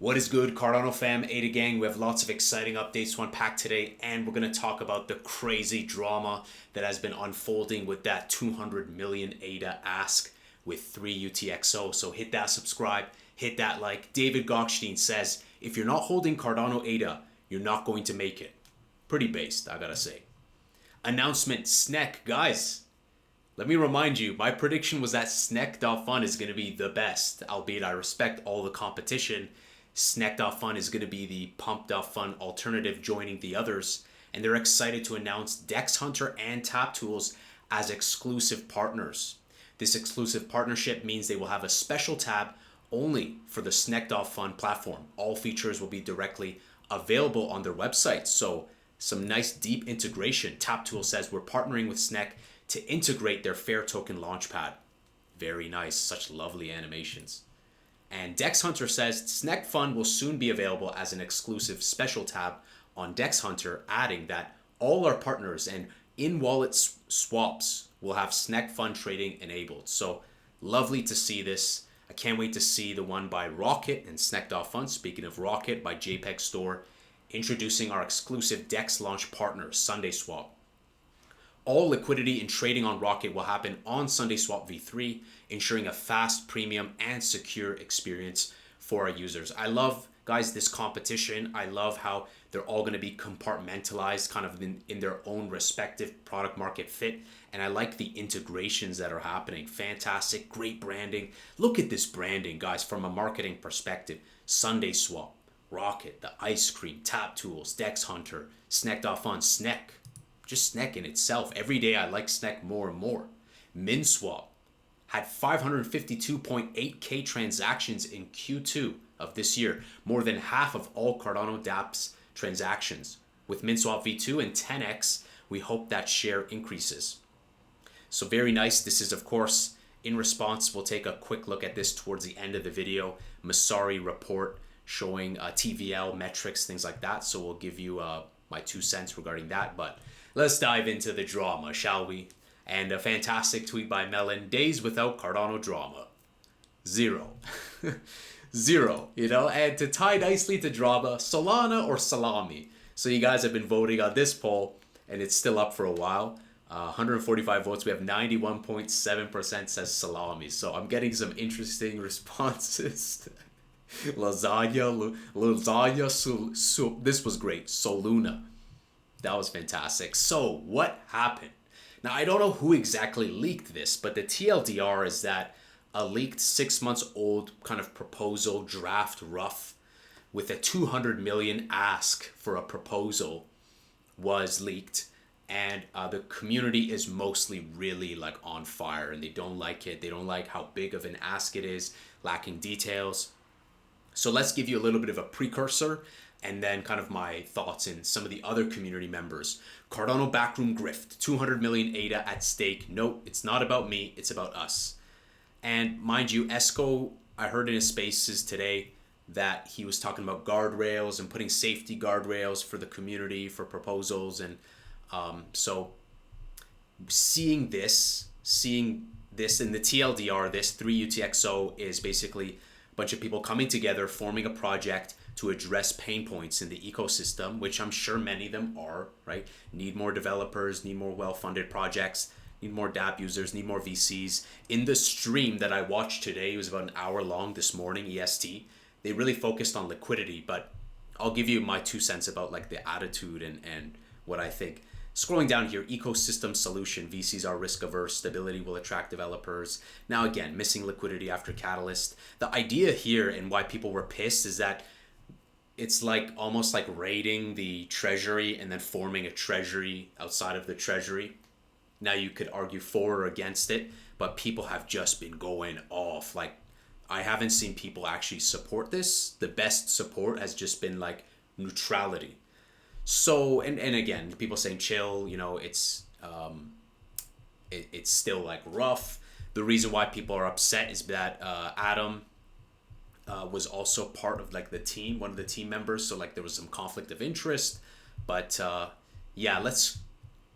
What is good, Cardano fam, ADA gang? We have lots of exciting updates to unpack today, and we're going to talk about the crazy drama that has been unfolding with that 200 million ADA ask with 3 UTXO. So hit that subscribe, hit that like. David Gokhshtein says, if you're not holding Cardano ADA, you're not going to make it. Pretty based, I gotta say. Announcement, SNEK. Guys, let me remind you, my prediction was that SNEK.fun is going to be the best, albeit I respect all the competition. SNEK.fun is going to be the Pump.fun alternative joining the others, and they're excited to announce DEXHunter and TapTools as exclusive partners. This exclusive partnership means they will have a special tab only for the SNEK.fun platform. All features will be directly available on their website, so some nice deep integration. TapTools says we're partnering with SNEK to integrate their Fair Token launchpad. Very nice, such lovely animations. And DEXHunter says SnekFun will soon be available as an exclusive special tab on DEXHunter, adding that all our partners and in-wallet swaps will have SnekFun trading enabled. So lovely to see this. I can't wait to see the one by Rocket and SNEK.fun. Speaking of Rocket, by JPG Store, introducing our exclusive DEX launch partner, SundaeSwap. All liquidity and trading on Rocket will happen on SundaeSwap v3, ensuring a fast, premium, and secure experience for our users. I love, guys, this competition. I love how they're all going to be compartmentalized kind of in their own respective product market fit. And I like the integrations that are happening. Fantastic, great branding. Look at this branding, guys, from a marketing perspective. SundaeSwap, Rocket, the ice cream, TapTools, DEXHunter, SNEK.fun, SNEK. Just SNEK in itself. Every day I like SNEK more and more. Minswap had 552.8k transactions in Q2 of this year, more than half of all Cardano dApp's transactions. With Minswap v2 and 10x, we hope that share increases. So very nice. This is, of course, in response. We'll take a quick look at this towards the end of the video. Masari report showing TVL metrics, things like that. So we'll give you my 2 cents regarding that. But let's dive into the drama, shall we? And a fantastic tweet by Melon. Days without Cardano drama. 0. 0, you know? And to tie nicely to drama, Solana or Salami? So you guys have been voting on this poll, and it's still up for a while. 145 votes. We have 91.7% says Salami. So I'm getting some interesting responses. Lasagna, this was great. Soluna. That was fantastic. So what happened? Now, I don't know who exactly leaked this, but the TLDR is that a leaked 6 months old kind of proposal draft rough with a 200 million ask for a proposal was leaked. And the community is mostly really like on fire, and they don't like it. They don't like how big of an ask it is, lacking details. So let's give you a little bit of a precursor and then kind of my thoughts in some of the other community members. Cardano backroom grift, 200 million ADA at stake. Nope, it's not about me, it's about us. And mind you, Esco, I heard in his spaces today that he was talking about guardrails and putting safety guardrails for the community, for proposals. And so seeing this in the TLDR, this 3 UTXO is basically a bunch of people coming together, forming a project to address pain points in the ecosystem, which I'm sure many of them are, right? Need more developers, need more well-funded projects, need more dApp users, need more VCs. In the stream that I watched today, it was about an hour long this morning, EST, they really focused on liquidity, but I'll give you my 2 cents about like the attitude and what I think. Scrolling down here, ecosystem solution. VCs are risk averse. Stability will attract developers. Now again, missing liquidity after Catalyst. The idea here and why people were pissed is that it's like almost like raiding the treasury and then forming a treasury outside of the treasury. Now you could argue for or against it, but people have just been going off. Like, I haven't seen people actually support this. The best support has just been like neutrality. So, and again, people saying chill, you know, it's still like rough. The reason why people are upset is that Adam was also part of like the team, one of the team members. So like there was some conflict of interest. But yeah, let's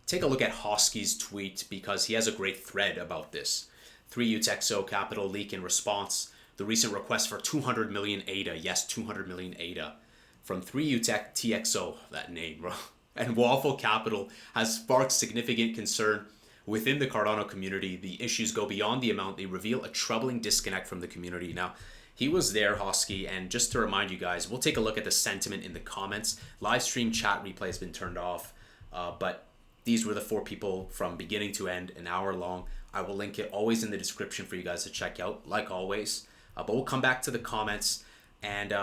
take a look at Hosky's tweet because he has a great thread about this. 3 UTXO capital leak in response. the recent request for 200 million ADA, yes, 200 million ADA, from 3UTXO, that name, bro, and Waffle Capital has sparked significant concern within the Cardano community. The issues go beyond the amount. They reveal a troubling disconnect from the community. Now, he was there, Hosky, and just to remind you guys, we'll take a look at the sentiment in the comments. Live stream chat replay has been turned off, but these were the 4 people from beginning to end, an hour long. I will link it always in the description for you guys to check out, like always. But we'll come back to the comments, and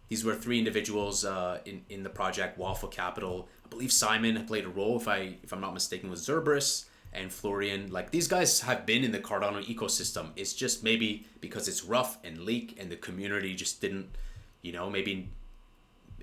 these were 3 individuals in the project. Waffle Capital, I believe Simon played a role, if I'm not mistaken, with Zerberus and Florian. Like, these guys have been in the Cardano ecosystem. It's just maybe because it's rough and leak, and the community just didn't, maybe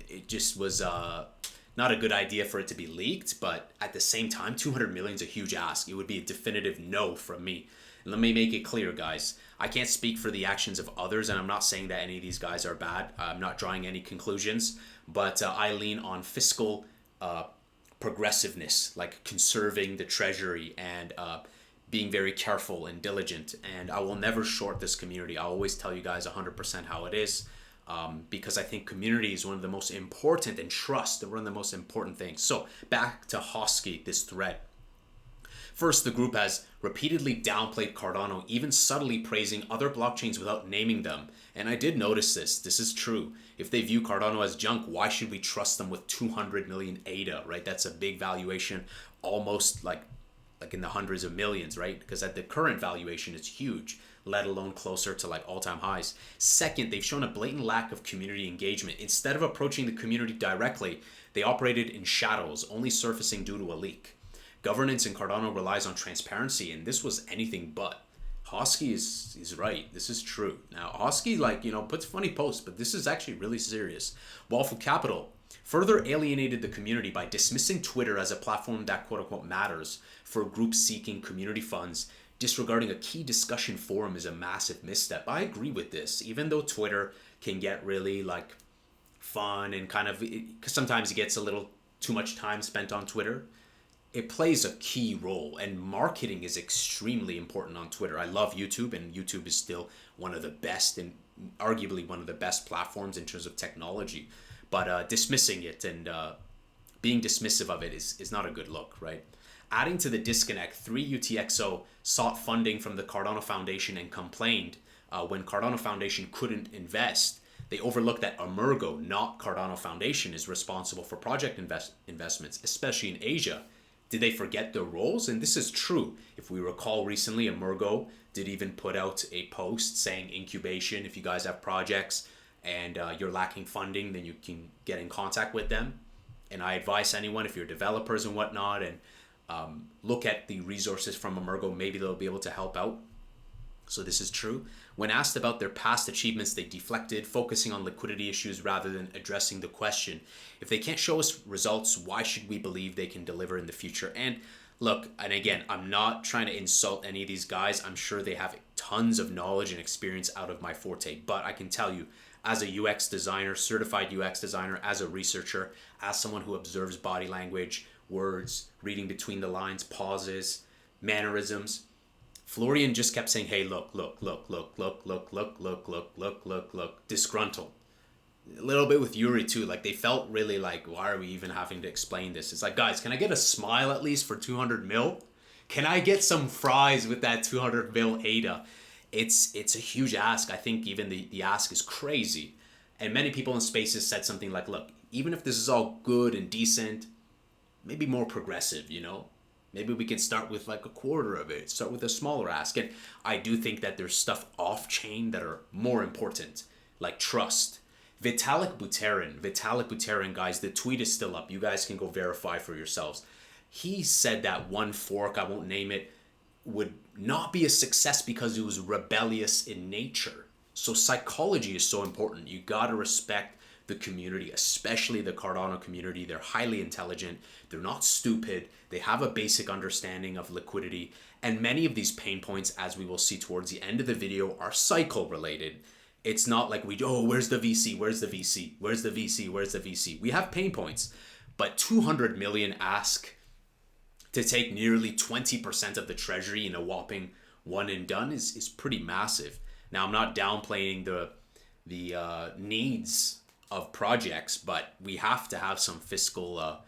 it just was not a good idea for it to be leaked. But at the same time, 200 million is a huge ask. It would be a definitive no from me. And let me make it clear, guys. I can't speak for the actions of others, and I'm not saying that any of these guys are bad. I'm not drawing any conclusions, but I lean on fiscal progressiveness, like conserving the treasury and being very careful and diligent. And I will never short this community. I always tell you guys 100% how it is, because I think community is one of the most important, and trust are one of the most important things. So back to Hosky, this thread. First, the group has repeatedly downplayed Cardano, even subtly praising other blockchains without naming them. And I did notice this. This is true. If they view Cardano as junk, why should we trust them with 200 million ADA, right? That's a big valuation, almost like in the hundreds of millions, right? Because at the current valuation, it's huge, let alone closer to like all-time highs. Second, they've shown a blatant lack of community engagement. Instead of approaching the community directly, they operated in shadows, only surfacing due to a leak. Governance in Cardano relies on transparency, and this was anything but. Hosky is right. This is true. Now, Hosky, puts funny posts, but this is actually really serious. Waffle Capital further alienated the community by dismissing Twitter as a platform that quote-unquote matters for groups seeking community funds. Disregarding a key discussion forum is a massive misstep. I agree with this. Even though Twitter can get really fun and because sometimes it gets a little too much time spent on Twitter, it plays a key role, and marketing is extremely important on Twitter. I love YouTube, and YouTube is still one of the best, and arguably one of the best platforms in terms of technology. But dismissing it and being dismissive of it is not a good look, right? Adding to the disconnect, 3UTXO sought funding from the Cardano Foundation and complained when Cardano Foundation couldn't invest. They overlooked that Emergo, not Cardano Foundation, is responsible for project investments, especially in Asia. Did they forget their roles? And this is true. If we recall recently, Emergo did even put out a post saying incubation. If you guys have projects and you're lacking funding, then you can get in contact with them. And I advise anyone, if you're developers and whatnot, and look at the resources from Emergo, maybe they'll be able to help out. So this is true. When asked about their past achievements, they deflected, focusing on liquidity issues rather than addressing the question. If they can't show us results, why should we believe they can deliver in the future? And look, and again, I'm not trying to insult any of these guys. I'm sure they have tons of knowledge and experience out of my forte. But I can tell you, as a UX designer, certified UX designer, as a researcher, as someone who observes body language, words, reading between the lines, pauses, mannerisms, Florian just kept saying, hey, look, disgruntled. A little bit with Yuri too. They felt really why are we even having to explain this? It's like, guys, can I get a smile at least for 200 mil? Can I get some fries with that 200 mil ADA? It's a huge ask. I think even the ask is crazy. And many people in spaces said something like, look, even if this is all good and decent, maybe more progressive, Maybe we can start with a quarter of it, start with a smaller ask. And I do think that there's stuff off-chain that are more important, like trust. Vitalik Buterin, guys, the tweet is still up. You guys can go verify for yourselves. He said that one fork, I won't name it, would not be a success because it was rebellious in nature. So psychology is so important. You got to respect the community, especially the Cardano community. They're highly intelligent. They're not stupid. They have a basic understanding of liquidity. And many of these pain points, as we will see towards the end of the video, are cycle related. It's not like where's the VC? Where's the VC? Where's the VC? Where's the VC? We have pain points, but 200 million ask to take nearly 20% of the treasury in a whopping one and done is pretty massive. Now, I'm not downplaying the needs of projects, but we have to have some fiscal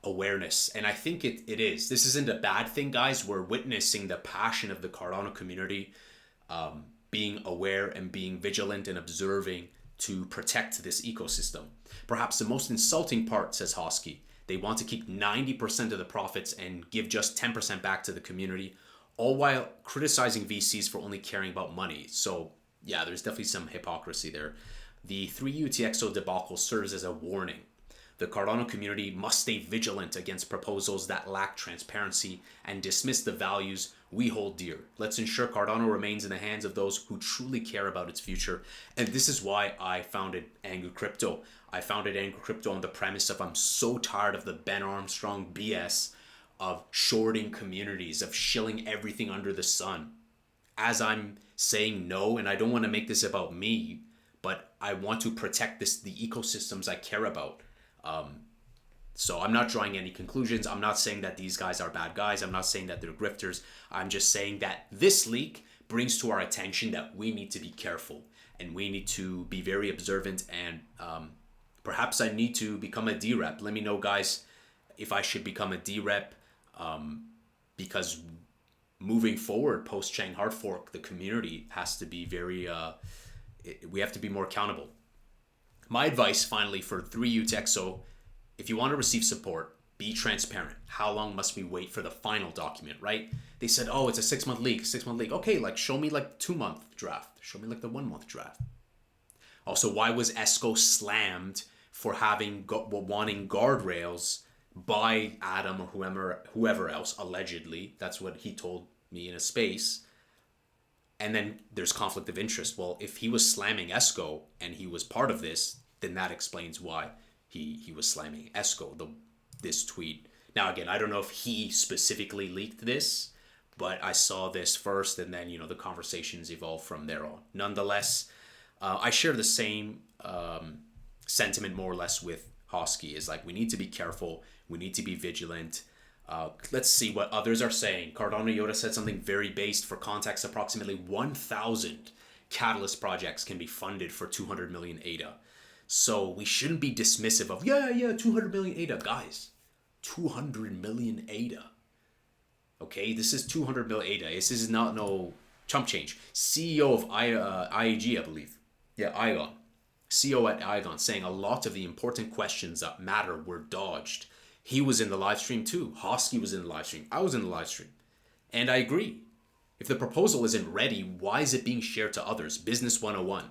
awareness. And I think it is. This isn't a bad thing, guys. We're witnessing the passion of the Cardano community being aware and being vigilant and observing to protect this ecosystem. Perhaps the most insulting part, says Hosky, they want to keep 90% of the profits and give just 10% back to the community, all while criticizing VCs for only caring about money. So yeah, there's definitely some hypocrisy there. The 3UTXO debacle serves as a warning. The Cardano community must stay vigilant against proposals that lack transparency and dismiss the values we hold dear. Let's ensure Cardano remains in the hands of those who truly care about its future. And this is why I founded Angry Crypto. I founded Angry Crypto on the premise of I'm so tired of the Ben Armstrong BS of shorting communities, of shilling everything under the sun. As I'm saying no, and I don't want to make this about me, but I want to protect the ecosystems I care about. So I'm not drawing any conclusions. I'm not saying that these guys are bad guys. I'm not saying that they're grifters. I'm just saying that this leak brings to our attention that we need to be careful and we need to be very observant, and perhaps I need to become a D-Rep. Let me know, guys, if I should become a D-Rep, because moving forward post-Chang hard fork, the community has to be very, we have to be more accountable. My advice, finally, for 3UTXO, if you want to receive support, be transparent. How long must we wait for the final document, right? They said, oh, it's a 6-month leak, 6-month leak. Okay, like show me like 2-month draft. Show me like the 1-month draft. Also, why was ESCO slammed for wanting guardrails by Adam or whoever else, allegedly? That's what he told me in a space. And then there's conflict of interest. Well, if he was slamming ESCO and he was part of this, then that explains why he was slamming ESCO, this tweet. Now, again, I don't know if he specifically leaked this, but I saw this first, and then, the conversations evolved from there on. Nonetheless, I share the same sentiment more or less with Hosky. Is like, we need to be careful. We need to be vigilant. Let's see what others are saying. Cardano Yoda said something very based. For context, approximately 1,000 Catalyst projects can be funded for 200 million ADA. So we shouldn't be dismissive of, 200 million ADA. Guys, 200 million ADA. Okay, this is 200 million ADA. This is not no chump change. CEO of IAG, I believe. Yeah, ION. CEO at ION saying a lot of the important questions that matter were dodged. He was in the live stream too. Hosky was in the live stream. I was in the live stream. And I agree. If the proposal isn't ready, why is it being shared to others? Business 101.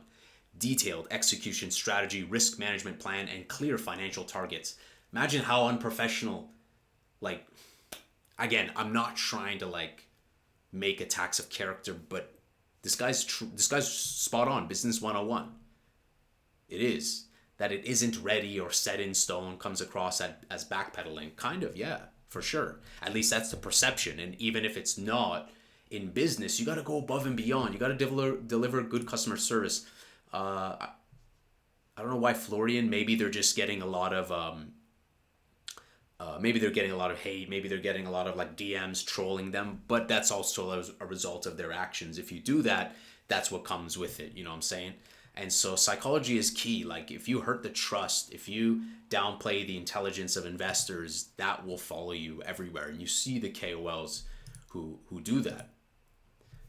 Detailed execution strategy, risk management plan, and clear financial targets. Imagine how unprofessional, again, I'm not trying to make attacks of character, but this guy's spot on. Business 101. It is. That it isn't ready or set in stone comes across as backpedaling. Kind of, yeah, for sure. At least that's the perception. And even if it's not, in business, you got to go above and beyond. You got to deliver good customer service. I don't know why Florian. Maybe they're just getting a lot of maybe they're getting a lot of hate. Maybe they're getting a lot of DMs trolling them. But that's also a result of their actions. If you do that, that's what comes with it. You know what I'm saying? And so psychology is key. If you hurt the trust, if you downplay the intelligence of investors, that will follow you everywhere. And you see the KOLs who do that.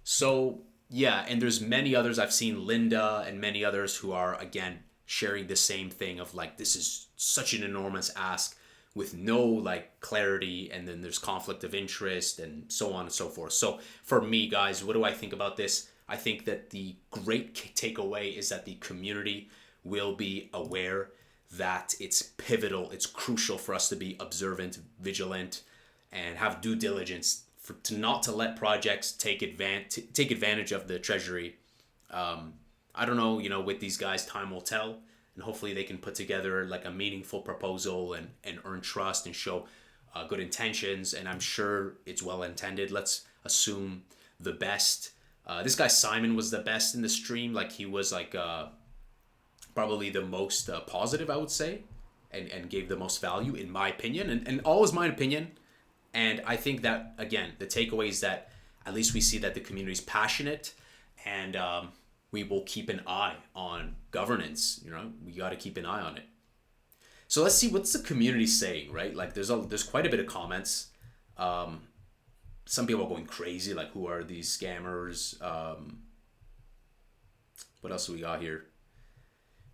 So yeah, and there's many others. I've seen Linda and many others who are, again, sharing the same thing of this is such an enormous ask with no clarity, and then there's conflict of interest and so on and so forth. So for me, guys, what do I think about this? I think that the great takeaway is that the community will be aware that it's pivotal, it's crucial for us to be observant, vigilant, and have due diligence not to let projects take advantage of the treasury. I don't know, with these guys, time will tell, and hopefully they can put together a meaningful proposal and earn trust and show good intentions. And I'm sure it's well intended. Let's assume the best. This guy Simon was the best in the stream. He was probably the most positive, I would say, and gave the most value in my opinion, and all is my opinion. And I think that, again, the takeaway is that at least we see that the community is passionate, and we will keep an eye on governance. You know, we got to keep an eye on it. So let's see what's the community saying, right? Like there's quite a bit of comments. Some people are going crazy, like who are these scammers? What else do we got here?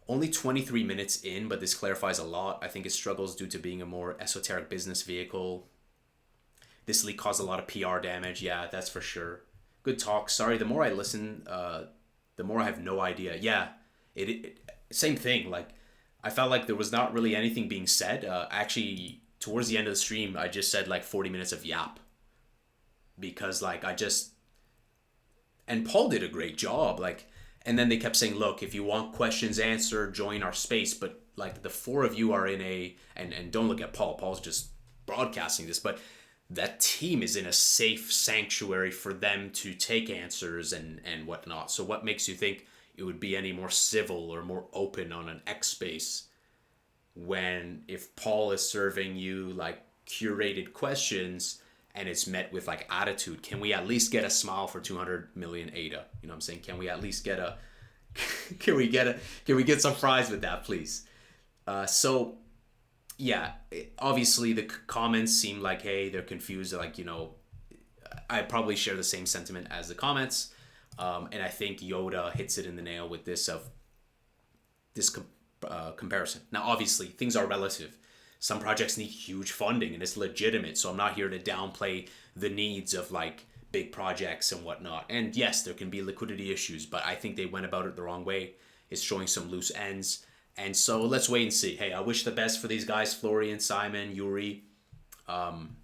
Only 23 minutes in, but this clarifies a lot. I think it struggles due to being a more esoteric business vehicle. This leak caused a lot of PR damage. Yeah, that's for sure. Good talk. Sorry, the more I listen, the more I have no idea. Yeah, it same thing. Like, I felt like there was not really anything being said. Actually, towards the end of the stream, I just said like 40 minutes of yap. Because like and Paul did a great job. Like, and then they kept saying, look, if you want questions answered, join our space. But like the four of you are in and don't look at Paul. Paul's just broadcasting this, but that team is in a safe sanctuary for them to take answers and whatnot. So what makes you think it would be any more civil or more open on an X space when if Paul is serving you like curated questions and it's met with like attitude? Can we at least get a smile for 200 million ADA? You know what I'm saying? Can we at least get can we get some fries with that, please? So yeah, obviously the comments seem like, hey, they're confused. Like, you know, I probably share the same sentiment as the comments. And I think Yoda hits it in the nail with this comparison. Now, obviously, things are relative. Some projects need huge funding and it's legitimate. So I'm not here to downplay the needs of like big projects and whatnot. And yes, there can be liquidity issues, but I think they went about it the wrong way. It's showing some loose ends. And so let's wait and see. Hey, I wish the best for these guys, Florian, Simon, Yuri. And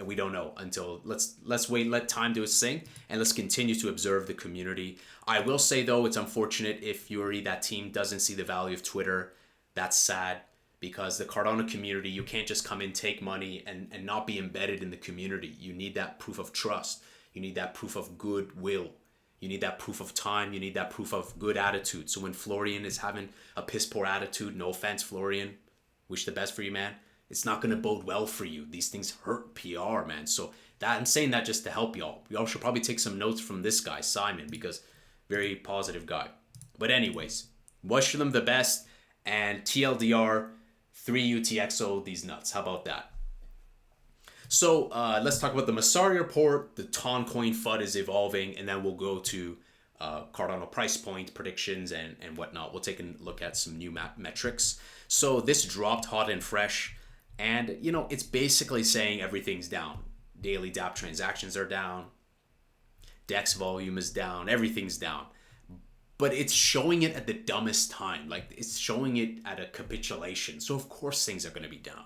we don't know until let's wait, let time do its thing, and let's continue to observe the community. I will say though, it's unfortunate if Yuri, that team, doesn't see the value of Twitter. That's sad. Because the Cardano community, you can't just come in, take money, and not be embedded in the community. You need that proof of trust. You need that proof of goodwill. You need that proof of time. You need that proof of good attitude. So when Florian is having a piss poor attitude, no offense, Florian, wish the best for you, man. It's not going to bode well for you. These things hurt PR, man. So that I'm saying that just to help y'all. Y'all should probably take some notes from this guy, Simon, because very positive guy. But anyways, wish them the best. And TLDR, 3 UTXO these nuts. How about that? So let's talk about the Masari report. The Toncoin FUD is evolving, and then we'll go to Cardano price point predictions and whatnot. We'll take a look at some new metrics. So this dropped hot and fresh, and you know, it's basically saying everything's down. Daily dApp transactions are down. DEX volume is down. Everything's down. But it's showing it at the dumbest time. Like, it's showing it at a capitulation. So of course things are going to be down.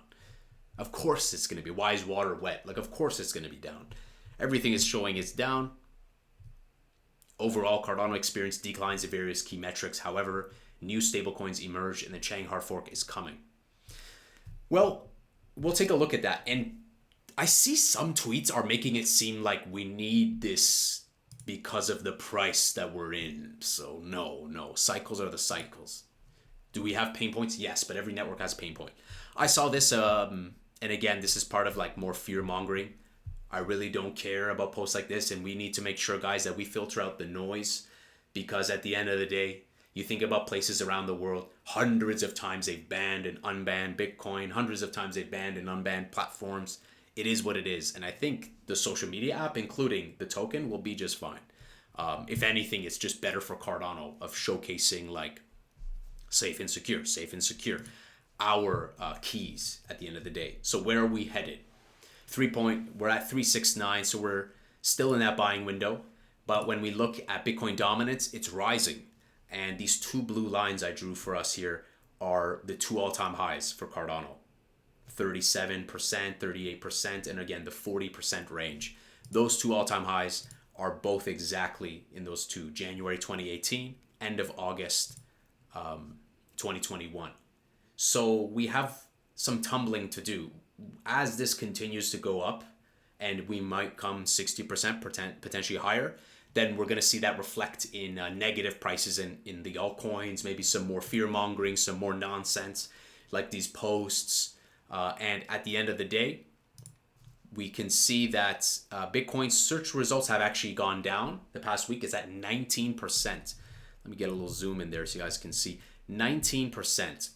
Of course it's going to be. Why is water wet? Like, of course it's going to be down. Everything is showing it's down. Overall, Cardano experienced declines in various key metrics. However, new stablecoins emerged and the Chang hard fork is coming. Well, we'll take a look at that. And I see some tweets are making it seem like we need this because of the price that we're in. So no, cycles are the cycles. Do we have pain points? Yes, but every network has pain point. I saw this, and again, this is part of like more fear mongering. I really don't care about posts like this, and we need to make sure, guys, that we filter out the noise, because at the end of the day, you think about places around the world, hundreds of times they've banned and unbanned Bitcoin, hundreds of times they've banned and unbanned platforms. It is what it is. And I think the social media app, including the token, will be just fine. If anything, it's just better for Cardano of showcasing like safe and secure, our keys at the end of the day. So where are we headed? We're at 369, so we're still in that buying window. But when we look at Bitcoin dominance, it's rising. And these two blue lines I drew for us here are the two all-time highs for Cardano. 37%, 38%, and again, the 40% range. Those two all-time highs are both exactly in those two, January 2018, end of August 2021. So we have some tumbling to do. As this continues to go up, and we might come 60%, potentially higher, then we're going to see that reflect in negative prices in the altcoins, maybe some more fear-mongering, some more nonsense, like these posts. And at the end of the day, we can see that Bitcoin search results have actually gone down the past week. It's at 19%. Let me get a little zoom in there so you guys can see. 19%.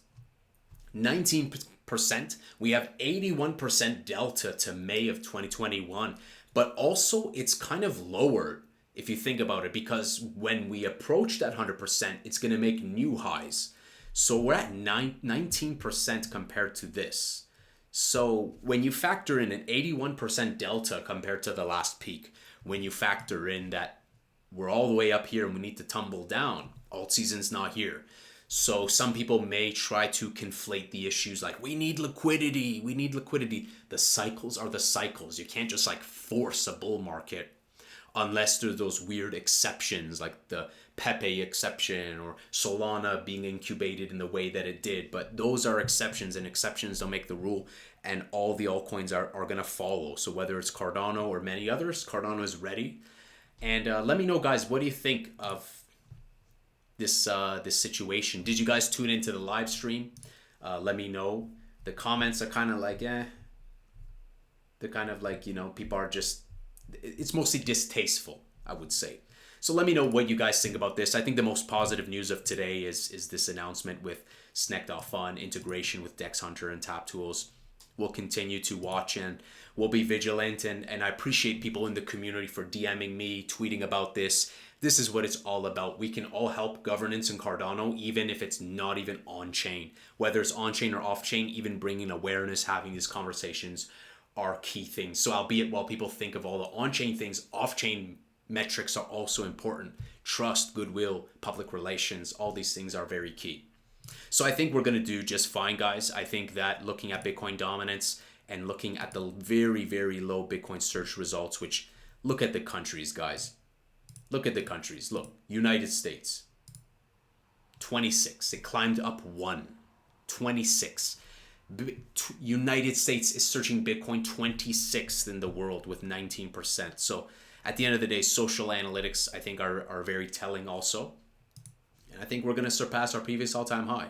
19%. We have 81% delta to May of 2021. But also it's kind of lowered if you think about it, because when we approach that 100%, it's going to make new highs. So we're at 19% compared to this. So when you factor in an 81% delta compared to the last peak, when you factor in that we're all the way up here and we need to tumble down, alt season's not here. So some people may try to conflate the issues like we need liquidity, we need liquidity. The cycles are the cycles. You can't just like force a bull market unless there's those weird exceptions like the Pepe exception or Solana being incubated in the way that it did. But those are exceptions, and exceptions don't make the rule, and all the altcoins are going to follow. So whether it's Cardano or many others, Cardano is ready. And let me know, guys, what do you think of this situation? Did you guys tune into the live stream? Let me know. The comments are kind of like, they're kind of like, people are just, it's mostly distasteful, I would say. So let me know what you guys think about this. I think the most positive news of today is this announcement with SNEK.fun, integration with DEXHunter and TapTools. We'll continue to watch and we'll be vigilant. And I appreciate people in the community for DMing me, tweeting about this. This is what it's all about. We can all help governance in Cardano, even if it's not even on-chain. Whether it's on-chain or off-chain, even bringing awareness, having these conversations are key things. So albeit while people think of all the on-chain things, off-chain metrics are also important. Trust, goodwill, public relations, all these things are very key. So I think we're going to do just fine, guys. I think that looking at Bitcoin dominance and looking at the very, very low Bitcoin search results, which look at the countries, guys. Look at the countries. Look, United States, 26. It climbed up 1. 26. United States is searching Bitcoin 26th in the world with 19%. So at the end of the day, social analytics, I think, are very telling also. And I think we're going to surpass our previous all-time high.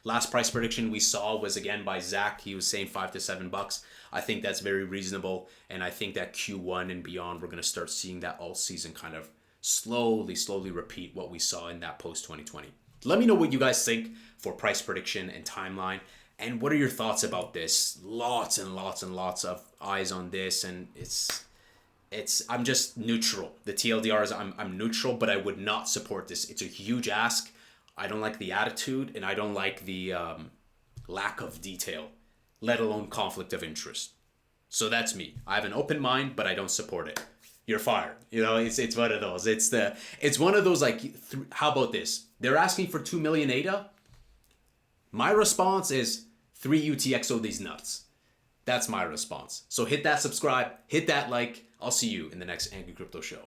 Last price prediction we saw was again by Zach. He was saying $5 to $7. I think that's very reasonable. And I think that Q1 and beyond, we're going to start seeing that alt season kind of slowly repeat what we saw in that post 2020. Let me know what you guys think for price prediction and timeline. And what are your thoughts about this? Lots and lots and lots of eyes on this. And I'm just neutral. The TLDR is I'm neutral, but I would not support this. It's a huge ask. I don't like the attitude, and I don't like the lack of detail, let alone conflict of interest. So that's me. I have an open mind, but I don't support it. You're fired. It's one of those. It's one of those like, how about this? They're asking for 2 million ADA. My response is 3 UTXO these nuts. That's my response. So hit that subscribe, hit that like. I'll see you in the next Angry Crypto Show.